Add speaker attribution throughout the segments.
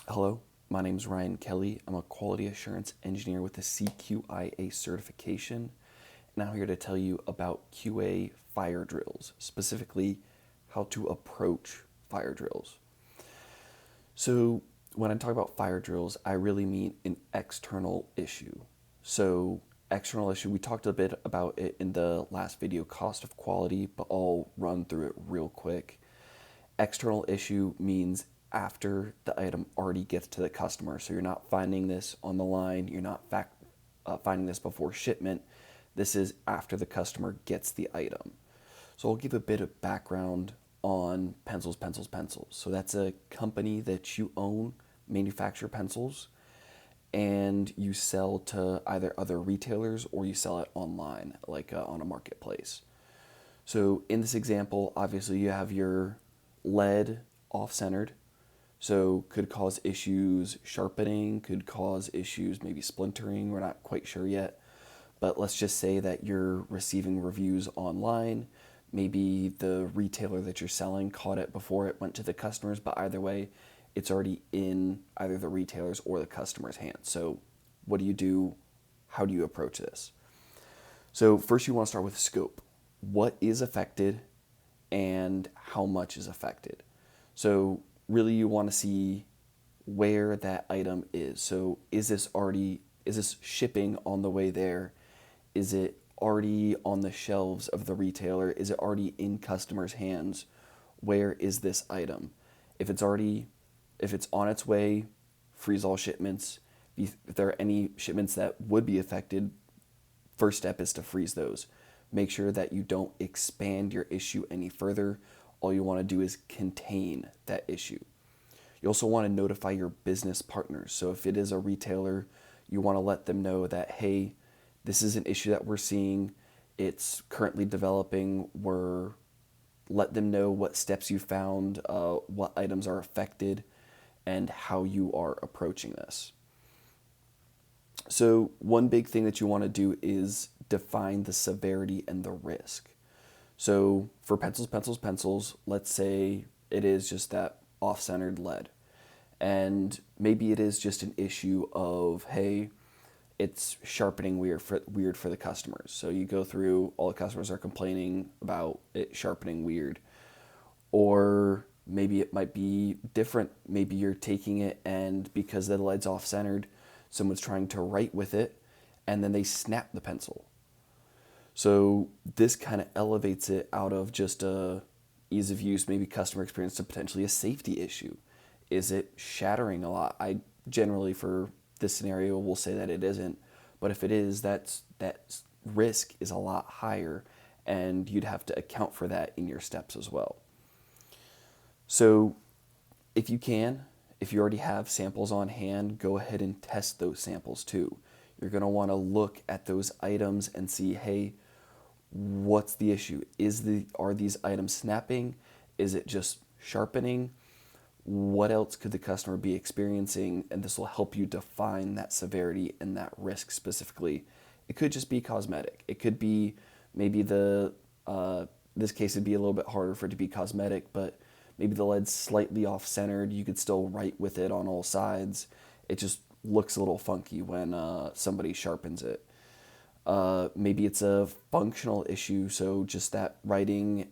Speaker 1: Hello, my name is Ryan Kelly. I'm a quality assurance engineer with the CQIA certification, and I'm here to tell you about QA fire drills, specifically how to approach fire drills. So, when I talk about fire drills, I really mean an external issue. So, external issue, we talked a bit about it in the last video, cost of quality, but I'll run through it real quick. External issue means after the item already gets to the customer. So you're not finding this on the line, you're not finding this before shipment. This is after the customer gets the item. So I'll give a bit of background on Pencils. So that's a company that you own, manufacture pencils, and you sell to either other retailers or you sell it online, like on a marketplace. So in this example, obviously you have your lead off-centered, so could cause issues sharpening, could cause issues maybe splintering, we're not quite sure yet. But let's just say that you're receiving reviews online. Maybe the retailer that you're selling caught it before it went to the customers, but either way, it's already in either the retailer's or the customer's hands. So what do you do? How do you approach this? So first you want to start with scope. What is affected and how much is affected? So really you want to see where that item is. So is this shipping on the way there? Is it already on the shelves of the retailer? Is it already in customers' hands? Where is this item? If it's on its way, freeze all shipments. If there are any shipments that would be affected, first step is to freeze those. Make sure that you don't expand your issue any further. All you want to do is contain that issue. You also want to notify your business partners. So if it is a retailer, you want to let them know that, hey, this is an issue that we're seeing. It's currently developing. Let them know what steps you found, what items are affected, and how you are approaching this. So one big thing that you want to do is define the severity and the risk. So for pencils, let's say it is just that off-centered lead. And maybe it is just an issue of, hey, it's sharpening weird for the customers. So you go through, all the customers are complaining about it sharpening weird. Or maybe it might be different. Maybe you're taking it and because the lead's off-centered, someone's trying to write with it and then they snap the pencil. So this kind of elevates it out of just a ease of use, maybe customer experience, to potentially a safety issue. Is it shattering a lot? I generally, for this scenario, will say that it isn't. But if it is, that risk is a lot higher, and you'd have to account for that in your steps as well. So if you already have samples on hand, go ahead and test those samples too. You're going to want to look at those items and see, hey, what's the issue? Are these items snapping? Is it just sharpening? What else could the customer be experiencing? And this will help you define that severity and that risk specifically. It could just be cosmetic. It could be maybe this case would be a little bit harder for it to be cosmetic, but maybe the lead's slightly off-centered. You could still write with it on all sides. It just looks a little funky when somebody sharpens it. Maybe it's a functional issue, so just that writing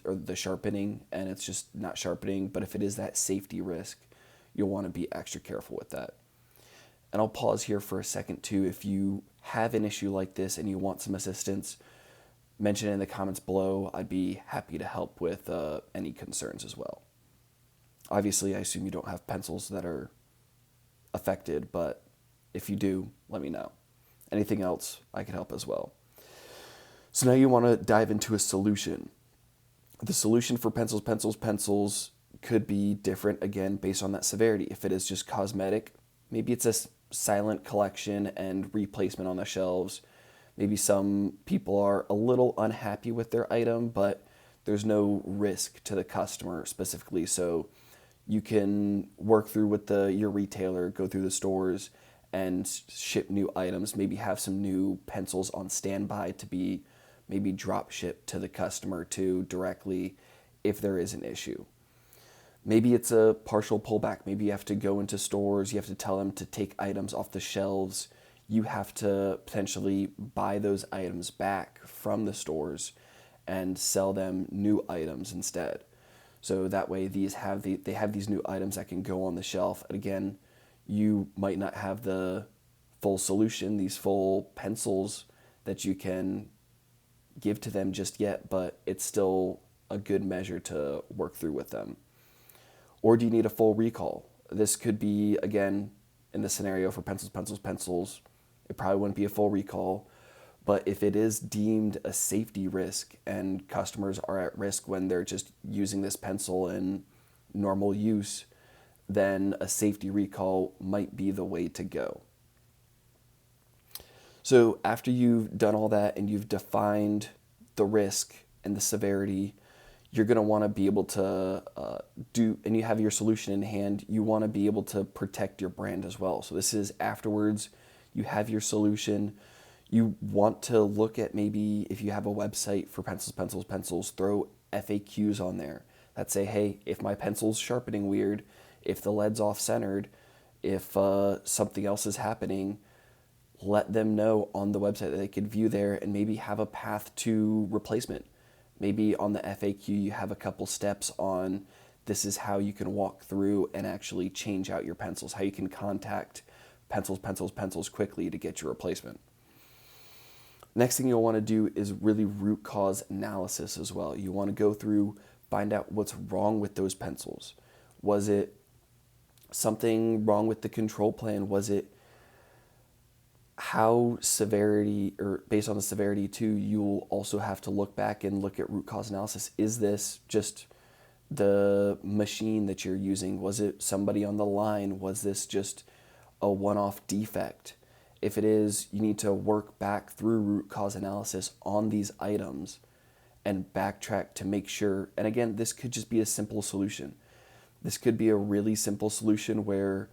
Speaker 1: or the sharpening, and it's just not sharpening. But if it is that safety risk, you'll want to be extra careful with that. And I'll pause here for a second too. If you have an issue like this and you want some assistance, mention it in the comments below. I'd be happy to help with any concerns as well. Obviously, I assume you don't have pencils that are affected, but if you do, let me know. Anything else, I can help as well. So now you want to dive into a solution. The solution for pencils could be different, again, based on that severity. If it is just cosmetic, maybe it's a silent collection and replacement on the shelves. Maybe some people are a little unhappy with their item, but there's no risk to the customer specifically. So you can work through with your retailer, go through the stores, and ship new items, maybe have some new pencils on standby to be maybe drop shipped to the customer too directly if there is an issue. Maybe it's a partial pullback. Maybe you have to go into stores, you have to tell them to take items off the shelves. You have to potentially buy those items back from the stores and sell them new items instead. So that way they have these new items that can go on the shelf. And again, you might not have the full solution, these full pencils that you can give to them just yet, but it's still a good measure to work through with them. Or do you need a full recall? This could be, again, in the scenario for pencils, it probably wouldn't be a full recall. But if it is deemed a safety risk and customers are at risk when they're just using this pencil in normal use, then a safety recall might be the way to go. So after you've done all that and you've defined the risk and the severity, you're going to want to be able to and you have your solution in hand, you want to be able to protect your brand as well. So this is afterwards, you have your solution. You want to look at, maybe if you have a website for pencils, throw FAQs on there that say, hey, if my pencil's sharpening weird, if the lead's off-centered, if something else is happening, let them know on the website that they could view there and maybe have a path to replacement. Maybe on the FAQ you have a couple steps on this is how you can walk through and actually change out your pencils, how you can contact pencils quickly to get your replacement. Next thing you'll want to do is really root cause analysis as well. You want to go through, find out what's wrong with those pencils. Was it something wrong with the control plan? Was it how severity, or based on the severity too, you'll also have to look back and look at root cause analysis. Is this just the machine that you're using? Was it somebody on the line? Was this just a one-off defect? If it is, you need to work back through root cause analysis on these items and backtrack to make sure. And again, this could just be a simple solution. This could be a really simple solution where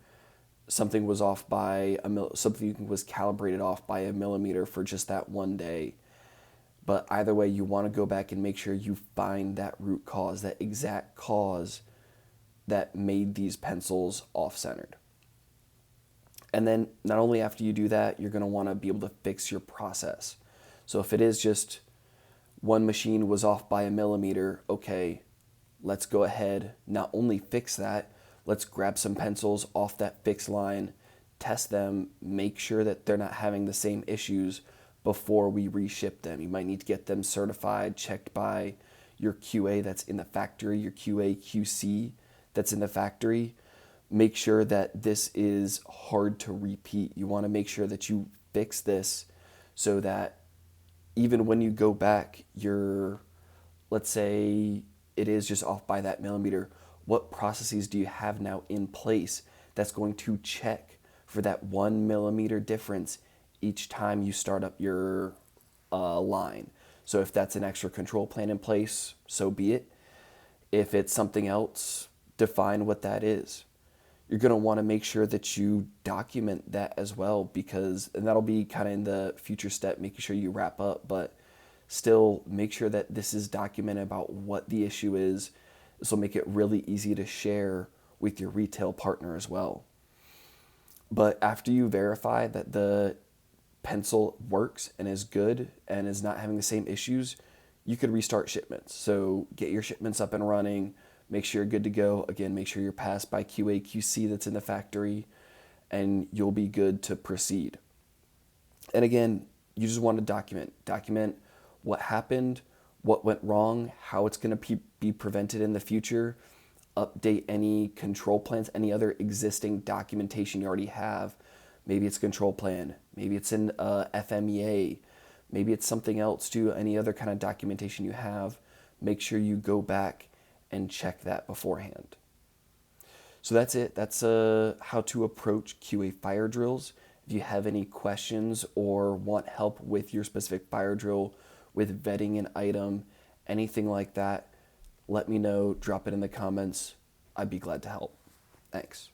Speaker 1: something was off by something was calibrated off by a millimeter for just that one day. But either way, you want to go back and make sure you find that root cause, that exact cause that made these pencils off-centered. And then not only after you do that, you're going to want to be able to fix your process. So if it is just one machine was off by a millimeter, okay, let's go ahead, not only fix that, let's grab some pencils off that fixed line, test them, make sure that they're not having the same issues before we reship them. You might need to get them certified, checked by your QA that's in the factory, your QA, QC that's in the factory. Make sure that this is hard to repeat. You want to make sure that you fix this so that even when you go back, let's say it is just off by that millimeter, what processes do you have now in place that's going to check for that 1 millimeter difference each time you start up your line? So if that's an extra control plan in place, so be it. If it's something else, define what that is. You're going to want to make sure that you document that as well, and that'll be kind of in the future step, making sure you wrap up, but still make sure that this is documented about what the issue is. This will make it really easy to share with your retail partner as well. But after you verify that the pencil works and is good and is not having the same issues, you could restart shipments. So get your shipments up and running, make sure you're good to go. Again, make sure you're passed by QA, QC that's in the factory, and you'll be good to proceed. And again, you just want to document what happened, what went wrong, how it's going to be prevented in the future, update any control plans, any other existing documentation you already have. Maybe it's a control plan, maybe it's in FMEA, maybe it's something else too, any other kind of documentation you have. Make sure you go back and check that beforehand. So that's it. That's how to approach QA fire drills. If you have any questions or want help with your specific fire drill, with vetting an item, anything like that, let me know. Drop it in the comments. I'd be glad to help. Thanks.